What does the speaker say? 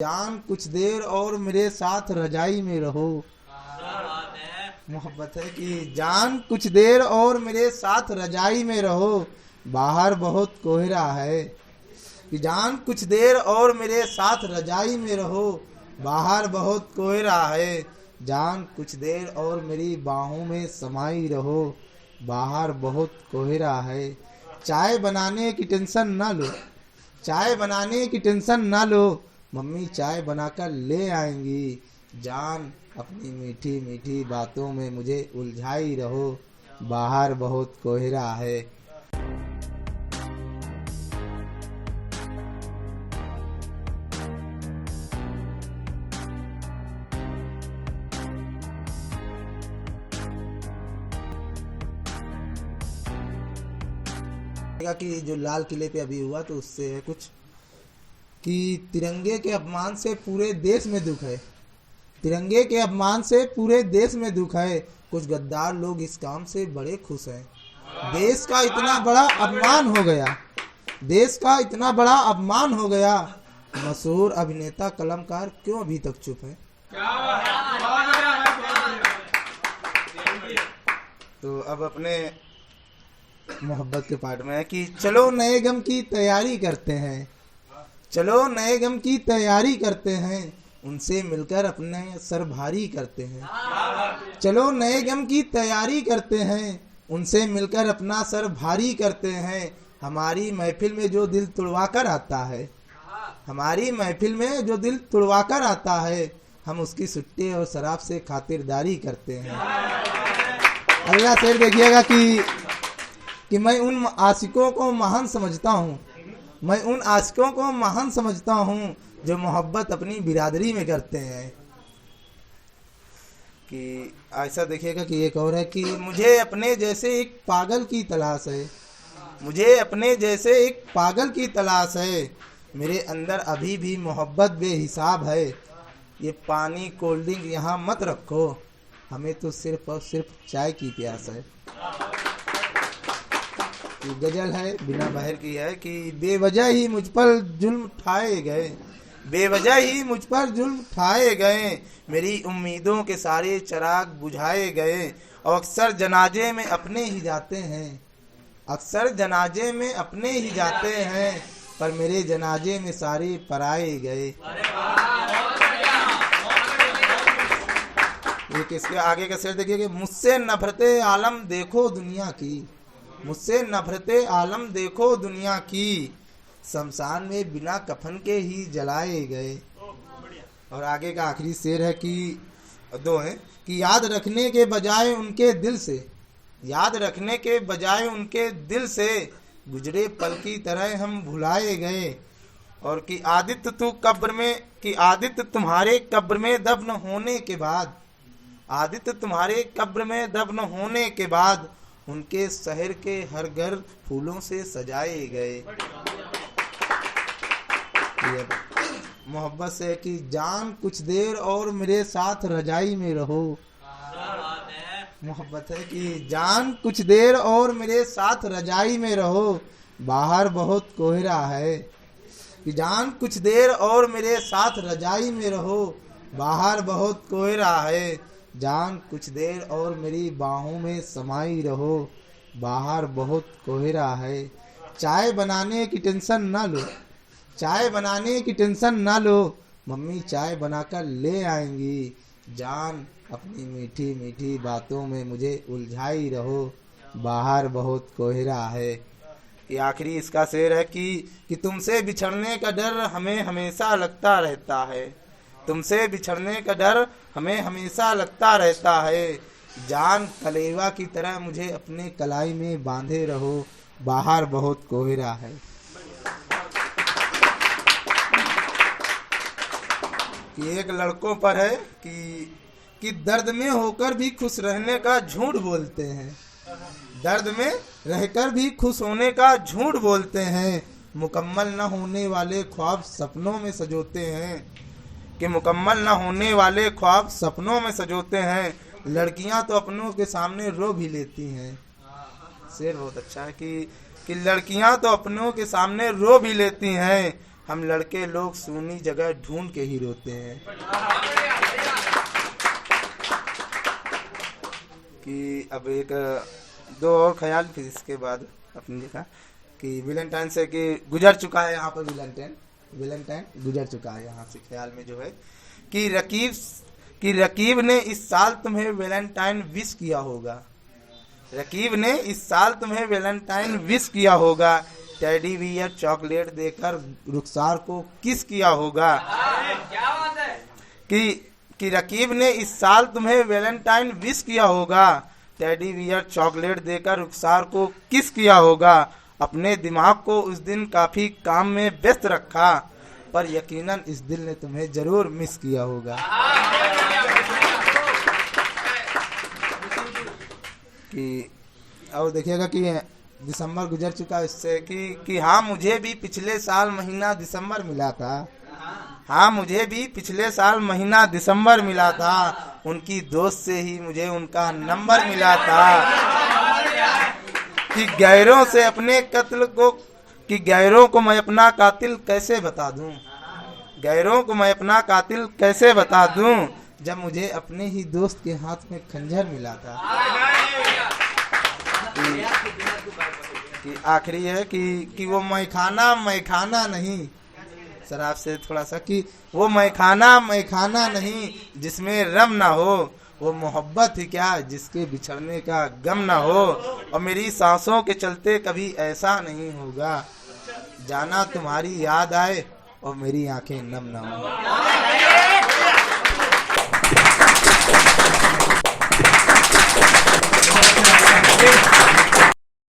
जान कुछ देर और मेरे साथ रजाई में रहो। मोहब्बत है कि जान कुछ देर और मेरे साथ रजाई में रहो, बाहर बहुत कोहरा है। कि जान कुछ देर और मेरे साथ रजाई में रहो, बाहर बहुत कोहरा है। जान कुछ देर और मेरी बाहों में समाई रहो, बाहर बहुत कोहरा है। चाय बनाने की टेंशन ना लो, चाय बनाने की टेंशन ना लो, मम्मी चाय बनाकर ले आएंगी। जान अपनी मीठी मीठी बातों में मुझे उलझाई रहो, बाहर बहुत कोहरा है। कि जो लाल किले पे अभी हुआ तो उससे है कुछ कि तिरंगे के अपमान से पूरे देश में दुख है, तिरंगे के अपमान से पूरे देश में दुख है। कुछ गद्दार लोग इस काम से बड़े खुश हैं। देश का इतना बड़ा अपमान हो गया, देश का इतना बड़ा अपमान हो गया। मशहूर अभिनेता कलाकार क्यों अभी तक चुप है? तो अब अपने मोहब्बत के पार्ट में है कि चलो नए गम की तैयारी करते हैं, चलो नए गम की तैयारी करते हैं, उनसे मिलकर अपने सर भारी करते हैं। चलो नए गम की तैयारी करते हैं, उनसे मिलकर अपना सर भारी करते हैं। हमारी महफिल में जो दिल तुड़वा कर आता है, हमारी महफिल में जो दिल तुड़वा कर आता है, हम उसकी सुट्टी और शराब से खातिरदारी करते हैं। अगला शेर देखिएगा कि मैं उन आशिकों को महान समझता हूँ, मैं उन आशिकों को महान समझता हूँ जो मोहब्बत अपनी बिरादरी में करते हैं। कि ऐसा देखिएगा कि एक और है कि मुझे अपने जैसे एक पागल की तलाश है, मुझे अपने जैसे एक पागल की तलाश है। मेरे अंदर अभी भी मोहब्बत बेहिसाब है। ये पानी कोल्ड ड्रिंक यहाँ मत रखो, हमें तो सिर्फ और सिर्फ चाय की प्यास है। गजल है बिना बहर की है कि बेवजह ही मुझ पर जुल्म ठाए गए, बेवजह ही मुझ पर जुल्म ठाए गए, मेरी उम्मीदों के सारे चिराग बुझाए गए। और अक्सर जनाजे में अपने ही जाते हैं, अक्सर जनाजे में अपने ही जाते हैं, पर मेरे जनाजे में सारे पराए गए। एक इसके आगे का शेर देखिए कि मुझसे नफरते आलम देखो दुनिया की, मुझसे नफरते आलम देखो दुनिया की, शमशान में बिना कफन के ही जलाए गए। और आगे का आखिरी शेर है कि दो है कि याद रखने के बजाय उनके दिल से, याद रखने के बजाय उनके दिल से, गुजरे पल की तरह हम भुलाए गए। और कि आदित्य तू कब्र में, कि आदित्य तुम्हारे कब्र में दफन होने के बाद, आदित्य तुम्हारे कब्र में दफन होने के बाद, उनके शहर के हर घर फूलों से सजाए गए। मोहब्बत से कि जान कुछ देर और मेरे साथ रजाई में रहो। मोहब्बत है कि जान कुछ देर और मेरे साथ रजाई में रहो, बाहर बहुत कोहरा है। कि जान कुछ देर और मेरे साथ रजाई में रहो, बाहर बहुत कोहरा है। जान कुछ देर और मेरी बाहों में समाई रहो, बाहर बहुत कोहरा है। चाय बनाने की टेंशन ना लो, चाय बनाने की टेंशन ना लो, मम्मी चाय बनाकर ले आएंगी। जान अपनी मीठी मीठी बातों में मुझे उलझाई रहो, बाहर बहुत कोहरा है। ये आखिरी इसका शेर है कि तुमसे बिछड़ने का डर हमें हमेशा लगता रहता है, तुमसे बिछड़ने का डर हमें हमेशा लगता रहता है। जान कलेवा की तरह मुझे अपने कलाई में बांधे रहो, बाहर बहुत कोहरा है। कि एक लड़कों पर है कि दर्द में होकर भी खुश रहने का झूठ बोलते हैं, दर्द में रहकर भी खुश होने का झूठ बोलते हैं। मुकम्मल न होने वाले ख्वाब सपनों में सजोते हैं, कि मुकम्मल न होने वाले ख्वाब सपनों में सजोते हैं। लड़कियां तो अपनों के सामने रो भी लेती हैं। शेर बहुत अच्छा है कि लड़कियां तो अपनों के सामने रो भी लेती हैं, हम लड़के लोग सूनी जगह ढूंढ के ही रोते हैं। कि अब एक दो और ख्याल, फिर इसके बाद अपनी लिखा कि वैलेंटाइन से कि गुजर चुका है यहाँ पर, वैलेंटाइन गुजर चुका है यहाँ से। ख्याल में जो है कि रकीब ने इस साल तुम्हें वैलेंटाइन विश किया होगा, रकीब ने इस साल तुम्हें वैलेंटाइन विश किया होगा, टेडी बियर चॉकलेट देकर रुखसार को किस किया होगा। क्या बात है कि रकीब ने इस साल तुम्हें वैलेंटाइन विश किया होगा, टेडी बियर चॉकलेट देकर रुखसार को किस किया होगा। अपने दिमाग को उस दिन काफी काम में व्यस्त रखा, पर यकीनन इस दिल ने तुम्हें जरूर मिस किया होगा। कि और देखिएगा कि दिसंबर गुजर चुका इससे कि हाँ मुझे भी पिछले साल महीना दिसंबर मिला था, हाँ मुझे भी पिछले साल महीना दिसंबर मिला था, उनकी दोस्त से ही मुझे उनका नंबर मिला था। कि गैरों से अपने कत्ल को, कि गैरों को मैं अपना कातिल कैसे बता दूं, गैरों को मैं अपना कातिल कैसे बता दूं, जब मुझे अपने ही दोस्त के हाथ में खंजर मिला था। कि आखिरी है कि वो मैखाना नहीं, शराब से थोड़ा सा, कि वो मैखाना नहीं जिसमें रम ना हो, वो मोहब्बत ही क्या जिसके बिछड़ने का गम ना हो। और मेरी सांसों के चलते कभी ऐसा नहीं होगा, जाना तुम्हारी याद आए और मेरी आंखें नम ना हो।